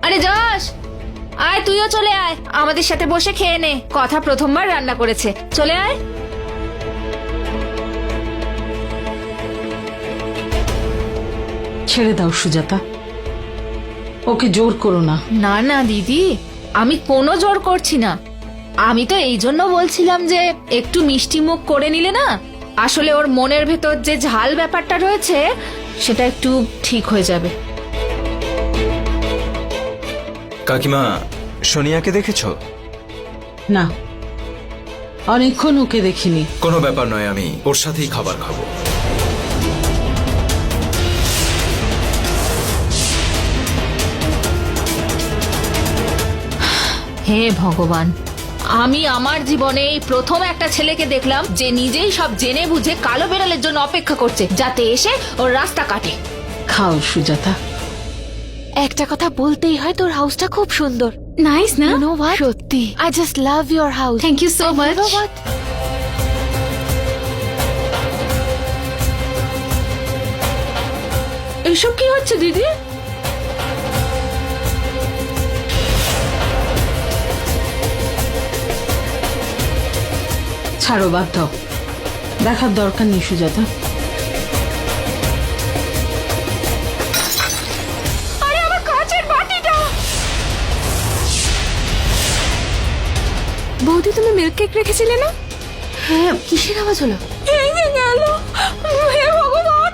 আরে যশ, আয় তুইও চলে আয়, আমাদের সাথে বসে খেয়ে নে। কথা প্রথমবার রান্না করেছে, চলে আয়। ছেড়ে দাও সুজাতা, ওকে জোর করো না। না না দিদি, আমি কোনো জোর করছি না। আমি তো এই জন্য বলছিলাম যে একটু মিষ্টি মুখ করে নিলে না, আসলে ওর মনের ভেতর যে ঝাল ব্যাপারটা রয়েছে সেটা একটু ঠিক হয়ে যাবে। কাকিমা, সোনিয়াকে দেখেছো? না, অনেকক্ষণ ওকে দেখিনি। কোনো ব্যাপার নয়, আমি ওর সাথেই খাবার খাবো। হে ভগবান, আমি আমার জীবনে এই প্রথম একটা ছেলেকে দেখলাম যে নিজেই সব জেনে বুঝে কালো বেড়ালের জন্য অপেক্ষা করছে যাতে এসে ওর রাস্তা কাটে। খাও সুজাতা। একটা কথা বলতেই হয়, তোর হাউসটা খুব সুন্দর। নাইস না? You know what? সত্যি, I just love your house. Thank you so much. You know what? এইসব কি হচ্ছে দিদি? ছাড়ো, বাদ দাও, দেখার দরকার নেই সুজাতা। আরে আমার কাঁচের বাটিটা! বৌদি, তুমি মিল্ক কেক রেখেছিলে না? হ্যাঁ, কিসের আওয়াজ হলো? এই যে গেল। হে ভগবান!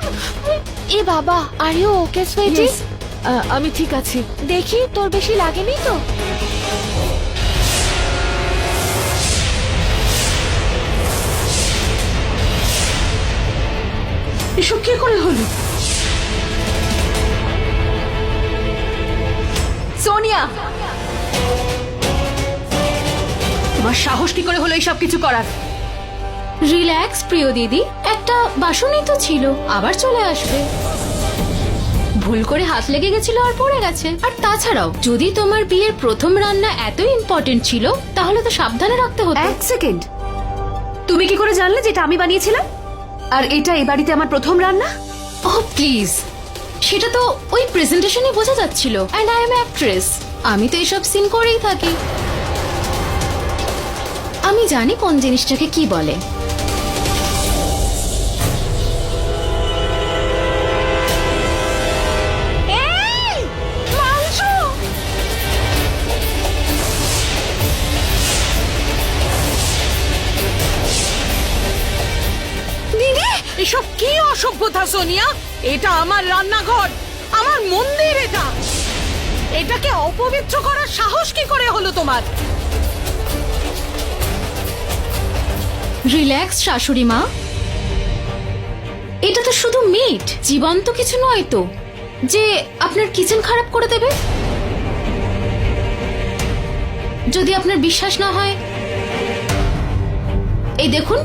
এ বাবা, are you okay sweetie? Yes, আমি ঠিক আছি। দেখি তোর বেশি লাগেনি তো? এসব কি করে হলো? সোনিয়া, তোমার সাহস কি করে হলো এইসব কিছু করার? রিল্যাক্স প্রিয় দিদি, একটা বাসনই তো ছিল, আবার চলে আসবে। ভুল করে হাত লেগে গেছিল আর পড়ে গেছে। আর তাছাড়াও যদি তোমার বিয়ের প্রথম রান্না এত ইম্পর্টেন্ট ছিল তাহলে তো সাবধানে রাখতে হতো। এক সেকেন্ড, তুমি কি করে জানলে যেটা আমি বানিয়েছিলাম? আর এটা এই বাড়িতে আমার প্রথম রান্না? ও প্লিজ, সেটা তো ওই প্রেজেন্টেশনে বোঝা যাচ্ছিল। অ্যান্ড আই এম অ্যাক্ট্রেস, আমি তো এসব সিন করেই থাকি। আমি জানি কোন জিনিসটাকে কি বলে। এসব কি অসভ্যতা সোনিয়া? এটা আমার রান্নাঘর, আমার মন্দির। এটাকে অপবিত্র করার সাহস কি করে হলো তোমার? রিল্যাক্স শাশুড়ি মা, এটা তো শুধু মিট, জীবন্ত কিছু নয় তো যে আপনার কিচেন খারাপ করে দেবে। যদি আপনার বিশ্বাস না হয়, এই দেখুন।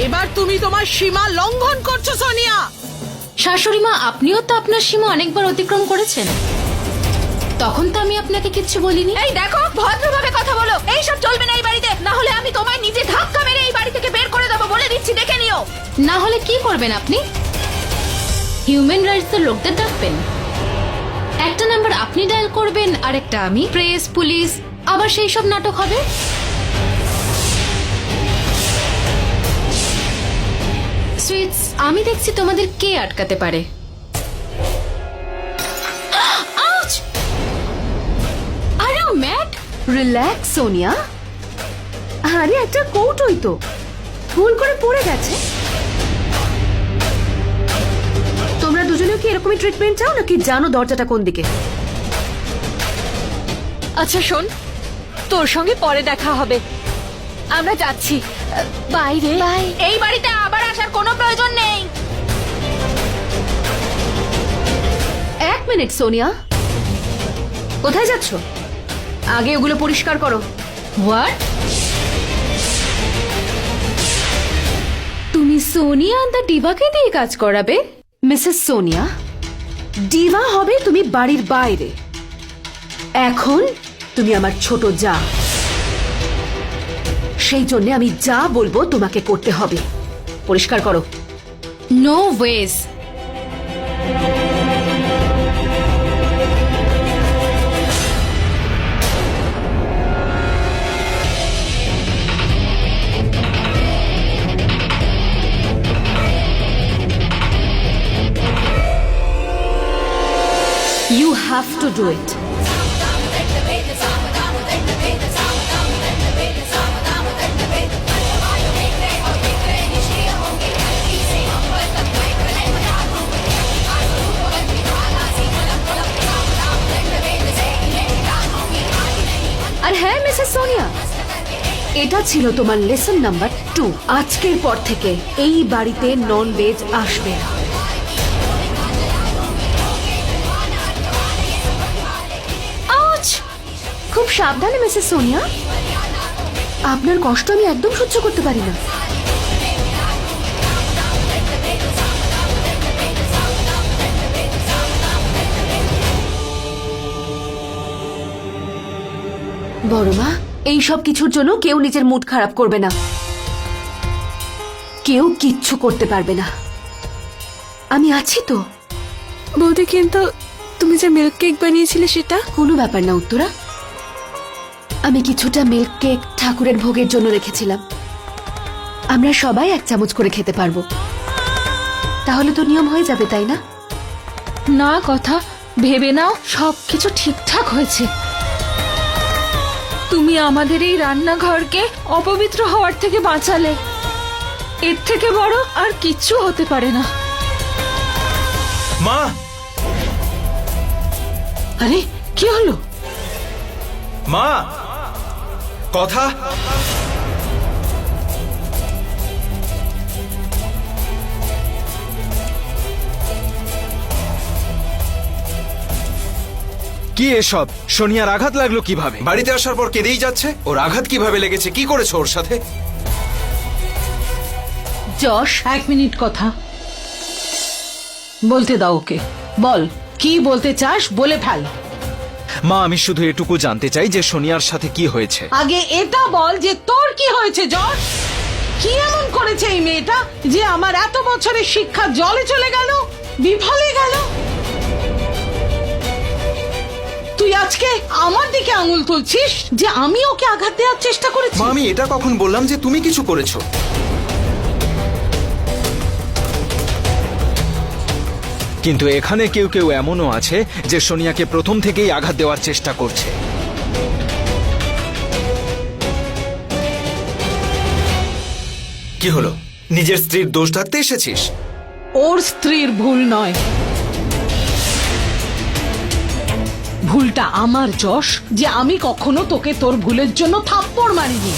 এবার তুমি তোমার সীমা লঙ্ঘন করছো সোনিয়া। শাশুড়ি মা, আপনিও তো আপনার সীমা অনেকবার অতিক্রম করেছেন, তখন তো আমি আপনাকে কিচ্ছু বলিনি। এই দেখো, ভদ্রভাবে কথা বলো, এইসব চলবে না এই বাড়িতে, না হলে আমি তোমায় নিজে ধাক্কা মেরে এই বাড়ি থেকে বের করে দেবো, বলে দিচ্ছি, দেখে নিও। না হলে কি করবেন আপনি? হিউম্যান রাইটস এর লোকদের ডাকবেন, একটা নাম্বার আপনি ডায়াল করবেন আর একটা আমি, প্রেস, পুলিশ, আবার সেই সব নাটক হবে। সুইটস, আমি দেখছি তোমাদের কে আটকাতে পারে। Ouch! Are you mad? Relax Sonia. আরে একটা কৌটোই তো, ভুল করে পড়ে গেছে। তোমরা দুজনেও কি এরকমই ট্রিটমেন্ট চাও নাকি জানো দরজাটা কোন দিকে? আচ্ছা শোন, তোর সঙ্গে পরে দেখা হবে, আমরা যাচ্ছি বাইরে। এই বাড়িতে আবার আসার কোনো প্রয়োজন নেই। এক মিনিট সোনিয়া, কোথায় যাচ্ছ? আগে ওগুলো পরিষ্কার করো। হোয়াট? তুমি সোনিয়া আর দ্য ডিভাকে দিয়ে কাজ করাবে? মিসেস সোনিয়া, ডিভা হবে তুমি বাড়ির বাইরে, এখন তুমি আমার ছোট যা। সেই জন্য আমি যা বলবো তোমাকে করতে হবে। পরিষ্কার করো। No ways. You have to do it. আর হ্যাঁ মিসেস সোনিয়া, এটা ছিল তোমার লেসন নাম্বার 2। আজকের পর থেকে এই বাড়িতে নন ভেজ আসবে না। আউচ! খুব সাবধানে মিসেস সোনিয়া, আপনার কষ্ট আমি একদম সহ্য করতে পারি না। বড় মা, এই সব কিছুর জন্য কেউ নিজের মুড খারাপ করবে না। কেউ কিচ্ছু করতে পারবে না, আমি আছি তো। বৌদি, কিন্তু তুমি যে মিল্ক কেক বানিয়েছিলে সেটা? কোনো ব্যাপার না উত্তরা, আমি কিছুটা মিল্ক কেক ঠাকুরের ভোগের জন্য রেখেছিলাম। আমরা সবাই 1 চামচ করে খেতে পারবো, তাহলে তো নিয়ম হয়ে যাবে, তাই না? না, কথা ভেবে নাও, সবকিছু ঠিকঠাক হয়েছে। তুমি আমাদের এই রান্নাঘরকে অপবিত্র হওয়ার থেকে বাঁচালে। এর থেকে বড় আর কিচ্ছু হতে পারে না। মা, আরে কি হলো? মা, কথা। কি এসব? সোনিয়ার আঘাত লাগলো কিভাবে? বাড়িতে আসার পর কেঁদেই যাচ্ছে। ওর আঘাত কিভাবে লেগেছে? কি করেছো ওর সাথে? যশ, 1 মিনিট কথা বলতে দাও ওকে। বল, কি বলতে চাস বলে ফেল। মা, আমি শুধু এটুকু জানতে চাই যে সোনিয়ার সাথে কি হয়েছে। আগে এটা বল যে তোর কি হয়েছে যশ? কি এমন করেছে এই মেয়েটা যে আমার এত বছরের শিক্ষা জলে চলে গেল, বিফলে গেল? তুই আজকে আমার দিকে আঙুল তুলছিস যে আমি ওকে আঘাত দেওয়ার চেষ্টা করেছি? মা, আমি এটা কখন বললাম যে তুমি কিছু করেছো? কিন্তু এখানে কেউ কেউ এমনও আছে যে সোনিয়াকে প্রথম থেকেই আঘাত দেওয়ার চেষ্টা করছে। কি হলো? নিজের স্ত্রীর দোষ ঢাকতে এসেছিস? ওর স্ত্রীর ভুল নয়, ভুলটা আমার যশ, যে আমি কখনো তোকে তোর ভুলের জন্য থাপ্পড় মারিনি।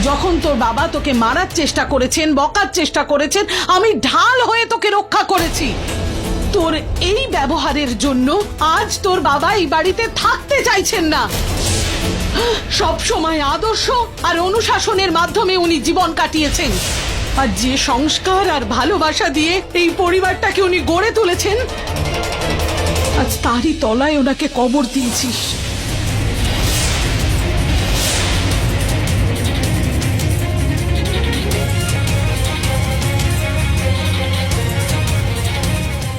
যখন তোর বাবা তোকে মারার চেষ্টা করেছেন, বকার চেষ্টা করেছেন, আমি ঢাল হয়ে তোকে রক্ষা করেছি। তোর এই ব্যবহারের জন্য আজ তোর বাবা এই বাড়িতে থাকতে চাইছেন না। সব সময় আদর্শ আর অনুশাসনের মাধ্যমে উনি জীবন কাটিয়েছেন, আর যে সংস্কার আর ভালোবাসা দিয়ে এই পরিবারটাকে উনি গড়ে তুলেছেন, আজ তারই তলায় ওনাকে কবর দিয়েছিস।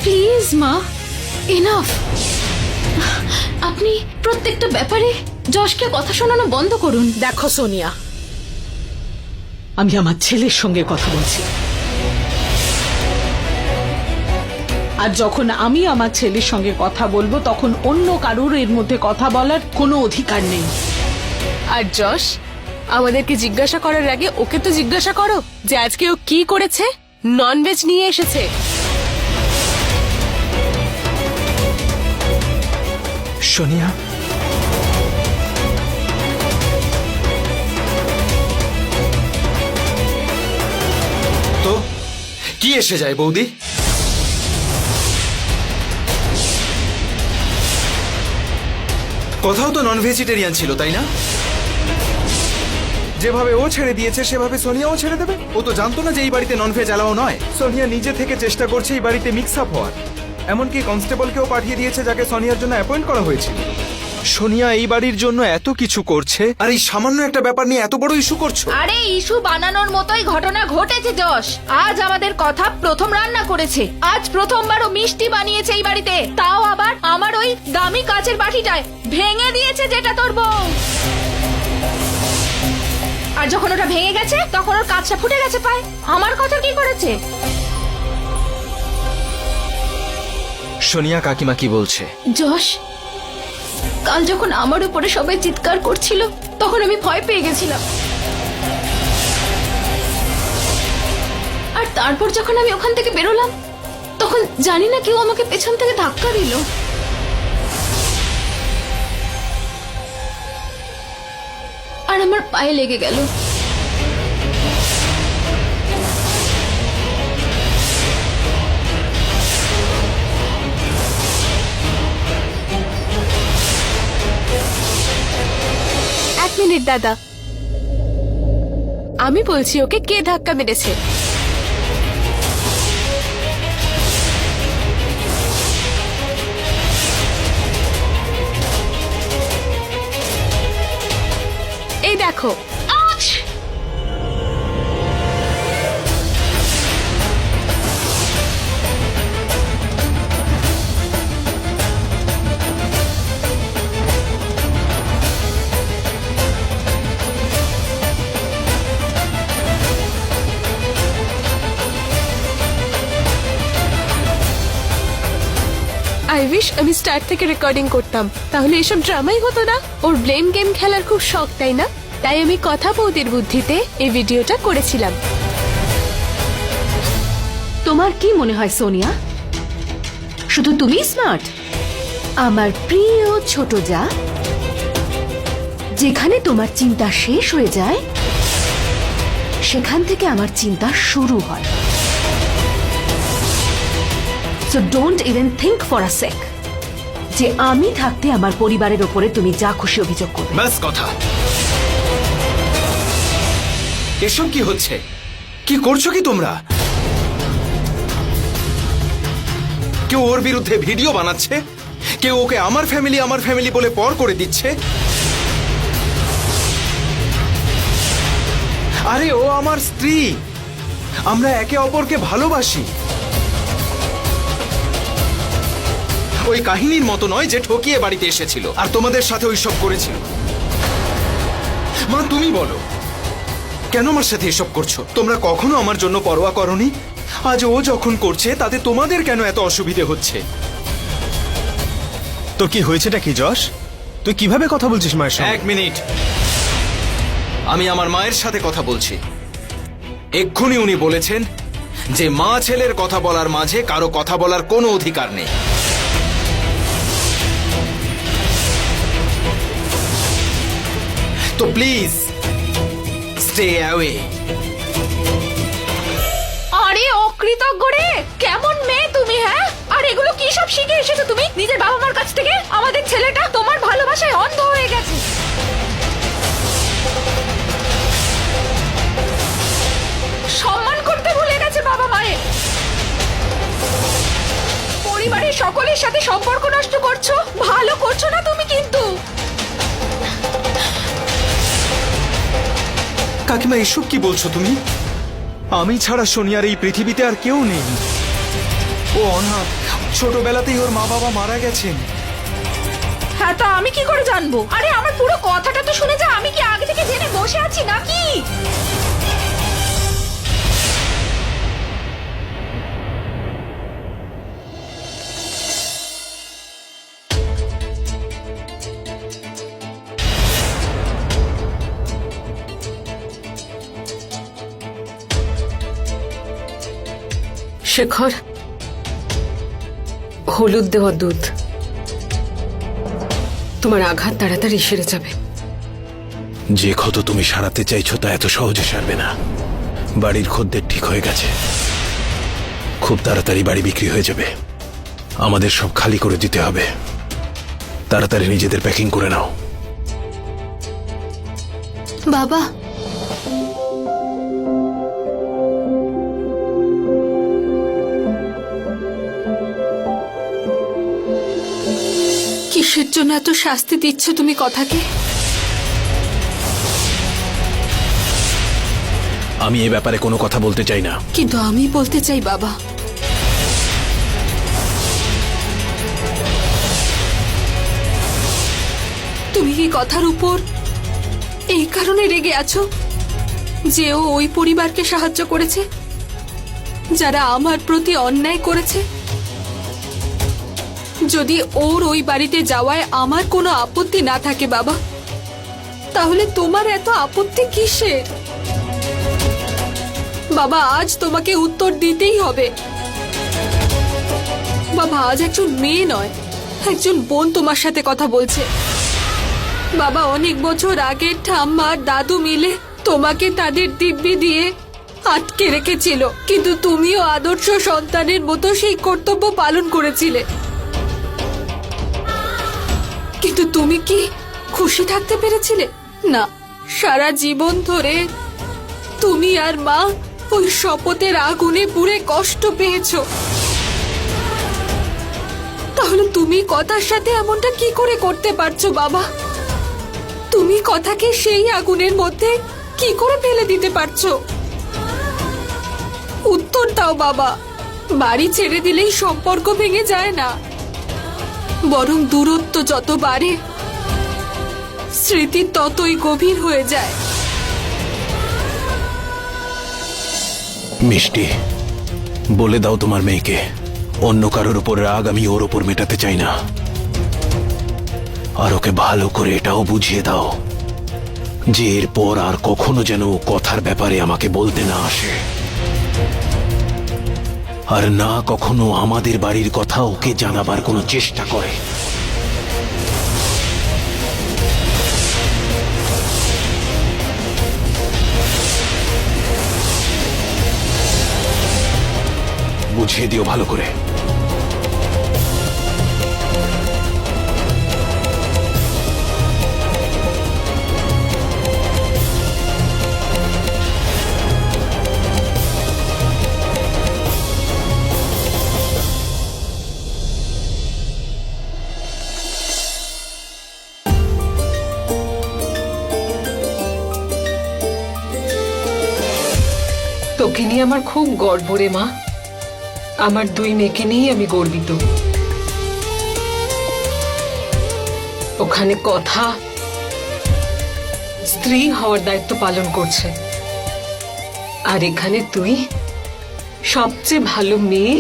প্লিজ মা, এনাফ। আপনি প্রত্যেকটা ব্যাপারে যশকে কথা শোনানো বন্ধ করুন। দেখো সোনিয়া, আমি আমার ছেলের সঙ্গে কথা বলছি, আর যখন আমি আমার ছেলের সঙ্গে কথা বলবো তখন অন্য কারুর এর মধ্যে কথা বলার কোনো অধিকার নেই। আর যশ, আমাদেরকে জিজ্ঞাসা করার আগে ওকে তো জিজ্ঞাসা করো যে আজকে ও কি করেছে। ননভেজ নিয়ে এসেছে। সোনিয়া, তো কি এসে যায় বৌদি? কোথাও তো নন ভেজিটেরিয়ান ছিল, তাই না? যেভাবে ও ছেড়ে দিয়েছে সেভাবে সোনিয়াও ছেড়ে দেবে? ও তো জানতো না যে এই বাড়িতে ননভেজ অ্যালাউ নয়। সোনিয়া নিজে থেকে চেষ্টা করছে এই বাড়িতে মিক্স আপ হওয়ার। এমনকি কনস্টেবলকেও পাঠিয়ে দিয়েছে যাকে সোনিয়ার জন্য অ্যাপয়েন্ট করা হয়েছিল। সোনিয়া এই বাড়ির জন্য এত কিছু করছে আর এই সামান্য একটা ব্যাপার নিয়ে এত বড় ইস্যু করছো। আরে ইস্যু বানানোর মতোই ঘটনা ঘটেছে যশ। আজ আমাদের কথা প্রথম রান্না করেছে, আজ প্রথমবার ও মিষ্টি বানিয়েছে এই বাড়িতে, তাও আবার আমার ওই দামি কাচের বাটিটায় ভেঙে দিয়েছে যেটা তোর বউ। আর যখন ওটা ভেঙে গেছে তখন ওর কাঁচটা ফুটে গেছে পায়। আমার কথা কি করেছে? সোনিয়া কাকিমা কি বলছে? যশ, কাল যখন আমার উপরে সবাই চিৎকার করছিল তখন আমি ভয় পেয়ে গেছিলাম। আর তারপর যখন আমি ওখান থেকে বেরোলাম তখন জানি না কেউ আমাকে পেছন থেকে ধাক্কা দিল। আর আমার পায়ে লেগে গেল। এক মিনিট দাদা, আমি বলছি ওকে কে ধাক্কা মেরেছে। এই দেখো। আই উইশ আমি স্টার্ট থেকে রেকর্ডিং করতাম, তাহলে এসব ড্রামাই হতো না। ওর ব্লেম গেম খেলার খুব শখ, তাই না? তাই আমি কথা বৌদির বুদ্ধিতে এই ভিডিওটা করেছিলাম। তোমার কি মনে হয় সোনিয়া, শুধু তুমি স্মার্ট? আমার প্রিয় ছোট যা, যেখানে তোমার চিন্তা শেষ হয়ে যায় সেখান থেকে আমার চিন্তা শুরু হয়। So don't even think for a sec যে আমি থাকতে আমার পরিবারের ওপরে তুমি যা খুশি অভিযোগ করবে। ব্যাস কথা। এসব কি হচ্ছে? কি করছো কি তোমরা? কেউ ওর বিরুদ্ধে ভিডিও বানাচ্ছে, কেউ ওকে আমার ফ্যামিলি বলে পর করে দিচ্ছে। আরে ও আমার স্ত্রী, আমরা একে অপরকে ভালোবাসি। ওই কাহিনীর মতো নয় যে ঠকিয়ে বাড়িতে এসেছিল আর তোমাদের সাথে ওইসব করেছিল। মা তুমি বলো, কেন আমার সাথে এসব করছো? তোমরা কখনো আমার জন্য পরোয়া করনি। আজ ও যখন করছে তাতে তোমাদের কেন এত অসুবিধে হচ্ছে? তোর কি হয়েছেটা কি যশ? তুই কিভাবে কথা বলছিস মায়ের সঙ্গে? এক মিনিট, আমি আমার মায়ের সাথে কথা বলছি। এক্ষুনি উনি বলেছেন যে মা ছেলের কথা বলার মাঝে কারো কথা বলার কোনো অধিকার নেই। তো প্লিজ স্টে অ্যাওয়ে। আরে অকৃতজ্ঞ রে, কেমন মেয়ে তুমি! হ্যাঁ, আর এগুলো কি সব শিখে এসেছো তুমি নিজের বাবা মার কাছ থেকে? আমাদের ছেলেটা তোমার ভালোবাসায় অন্ধ হয়ে গেছে। সম্মান করতে ভুলে গেছে বাবা মায়ের। পরিবারের সকলের সাথে সম্পর্ক নষ্ট করছো, ভালো করছো না তুমি কিন্তু। কাকিমা এসব কি বলছো তুমি? আমি ছাড়া সোনিয়ার এই পৃথিবীতে আর কেউ নেই। ও অনাথ, ছোটবেলাতেই ওর মা বাবা মারা গেছেন। হ্যাঁ, তা আমি কি করে জানবো? আরে আমার পুরো কথাটা তো শুনে যা। আমি কি আগে থেকে জেনে বসে আছি নাকি? শেখর, হলুদ দেওয়া দুধ। তোমার আঘাত তাড়াতাড়ি সেরে যাবে। যে ক্ষত তুমি সারাতে চাইছো তা এত সহজে সারবে না। বাড়ির খদ্দের ঠিক হয়ে গেছে, খুব তাড়াতাড়ি বাড়ি বিক্রি হয়ে যাবে। আমাদের সব খালি করে দিতে হবে। তাড়াতাড়ি নিজেদের প্যাকিং করে নাও। বাবা, কি কিসের জন্য এত শাস্তি দিচ্ছ তুমি কথাকে? আমি এ ব্যাপারে কোনো কথা বলতে চাই না। কিন্তু আমি বলতে চাই বাবা। তুমি কি কথার উপর এই কারণে রেগে আছো যে ও ওই পরিবারকে সাহায্য করেছে যারা আমার প্রতি অন্যায় করেছে? যদি ওর ওই বাড়িতে যাওয়ায় আমার কোনো আপত্তি না থাকে বাবা, তাহলে তোমার এত আপত্তি কিসের? বাবা, আজ তোমাকে উত্তর দিতেই হবে। বাবা, আজ একজন মেয়ে নয়, একজন বোন তোমার সাথে কথা বলছে। বাবা, অনেক বছর আগে ঠাম্মা আর দাদু মিলে তোমাকে তাদের দিব্যি দিয়ে আটকে রেখেছিল, কিন্তু তুমিও আদর্শ সন্তানের মতো সেই কর্তব্য পালন করেছিলে। কিন্তু তুমি কি খুশি থাকতে পেরেছিলে? না, সারা জীবন ধরে তুমি আর মা ওই শপথের আগুনে পুড়ে কষ্ট পেয়েছো। তাহলে তুমি কথার সাথে এমনটা কি করে করতে পারছো বাবা? তুমি কথাকে সেই আগুনের মধ্যে কি করে ফেলে দিতে পারছো? উত্তর দাও বাবা। বাড়ি ছেড়ে দিলেই সম্পর্ক ভেঙে যায় না, বরং দূরত্ব যত বাড়ে স্মৃতি ততই গভীর হয়ে যায়। মিষ্টি, বলে দাও তোমার মেয়েকে অন্য কারোর উপর রাগ আমি ওর উপর মেটাতে চাই না। আর ওকে ভালো করে এটাও বুঝিয়ে দাও যে এরপর আর কখনো যেন ও কথার ব্যাপারে আমাকে বলতে না আসে, আর না কখনো আমাদের বাড়ির কথা ওকে জানাবার কোনো চেষ্টা করে। বুঝিয়ে দিও ভালো করে। তোকে নিয়ে আমার খুব গর্ব রে মা। আমার দুই মেয়েকে নিয়ে আমি গর্বিত। ওখানে কথা স্ত্রী হওয়ার দায়িত্ব পালন করছে, আর এখানে তুই সবচেয়ে ভালো মেয়ে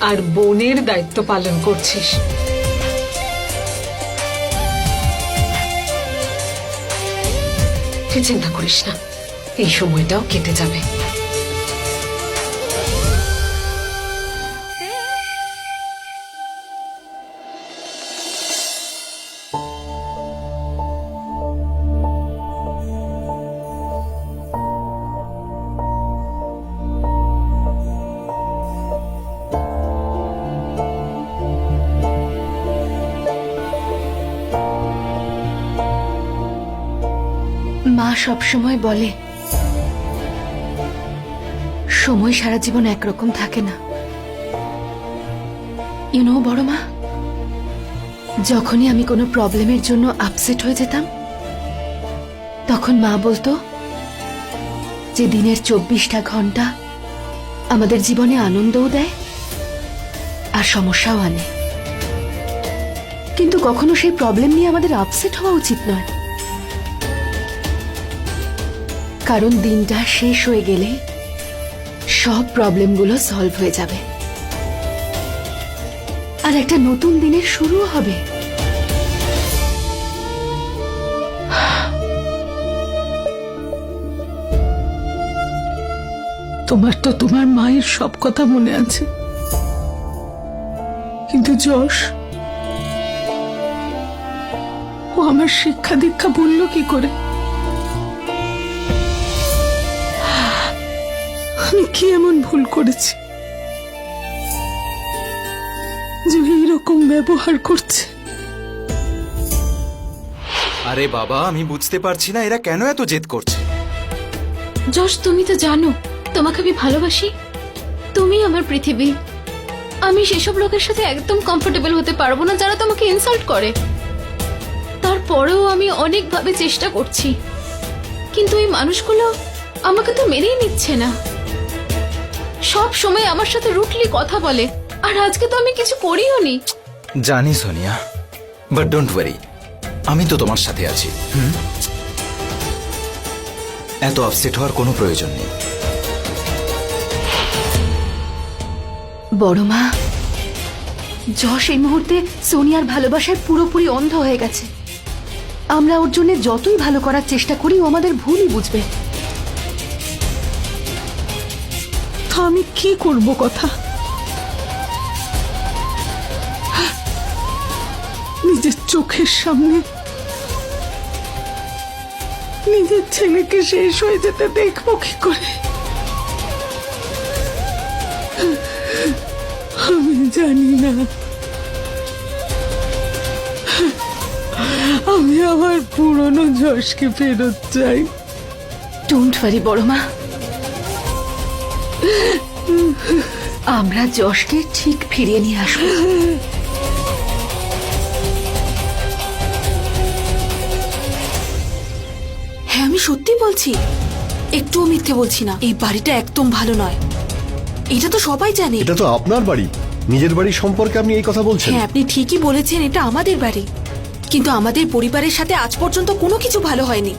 আর বোনের দায়িত্ব পালন করছিস। তুই চিন্তা করিস না, এই সময়টাও কেটে যাবে। মা সবসময় বলে সময় সারা জীবন একরকম থাকে না। বড় মা, যখনই আমি কোনো প্রবলেমের জন্য আপসেট হয়ে যেতাম তখন মা বলতো যে দিনের 24টা ঘন্টা আমাদের জীবনে আনন্দও দেয় আর সমস্যাও আনে, কিন্তু কখনো সেই প্রবলেম নিয়ে আমাদের আপসেট হওয়া উচিত নয়। কারণ দিনটা শেষ হয়ে গেলে সব প্রবলেমগুলো সলভ হয়ে যাবে আর একটা নতুন দিনের শুরু হবে। তোমার তো তোমার মায়ের সব কথা মনে আছে, কিন্তু যশ, ও আমার শিক্ষা দীক্ষা বলল কি করে? আমি কি এমন ভুল করেছি যে এইরকম ব্যবহার করছে? আরে বাবা, আমি বুঝতে পারছি না এরা কেন এত জেদ করছে। যশ, তুমি তো জানো তোমাকে আমি ভালোবাসি, তুমি আমার পৃথিবী। আমি সেসব লোকের সাথে একদম কমফোর্টেবল হতে পারবো না যারা তোমাকে ইনসাল্ট করে। তারপরেও আমি অনেকভাবে চেষ্টা করছি, কিন্তু এই মানুষগুলো আমাকে তো মেনেই নিচ্ছে না। সব সময় আমার সাথে রুটলি কথা বলে, আর আজকে তো আমি কিছু করিও নি। জানি সোনিয়া, বাট ডোন্ট ওয়ারি, আমি তো তোমার সাথে আছি। এত আপসেট হওয়ার কোনো প্রয়োজন নেই। বড় মা, যশ এই মুহূর্তে সোনিয়ার ভালোবাসায় পুরোপুরি অন্ধ হয়ে গেছে। আমরা ওর জন্য যতই ভালো করার চেষ্টা করি, ও আমাদের ভুলই বুঝবে। তা আমি কি করব কথা? নিজের চোখের সামনে নিজের ছেলেকে শেষ হয়ে যেতে দেখবো কি করে? আমি জানি না। আমি আমার পুরনো যশকে ফেরত চাই। ডোন্ট ওয়ারি বড় মা, আমরা যশকে ঠিক ফিরিয়ে নিয়ে আসবো। হ্যাঁ, আমি সত্যি বলছি, একটুও মিথ্যে বলছি না। এই বাড়িটা একদম ভালো নয়, এটা তো সবাই জানে। এটা তো আপনার বাড়ি, নিজের বাড়ি সম্পর্কে আপনি এই কথা বলছেন? হ্যাঁ, আপনি ঠিকই বলেছেন, এটা আমাদের বাড়ি, কিন্তু আমাদের পরিবারের সাথে আজ পর্যন্ত কোনো কিছু ভালো হয়নি।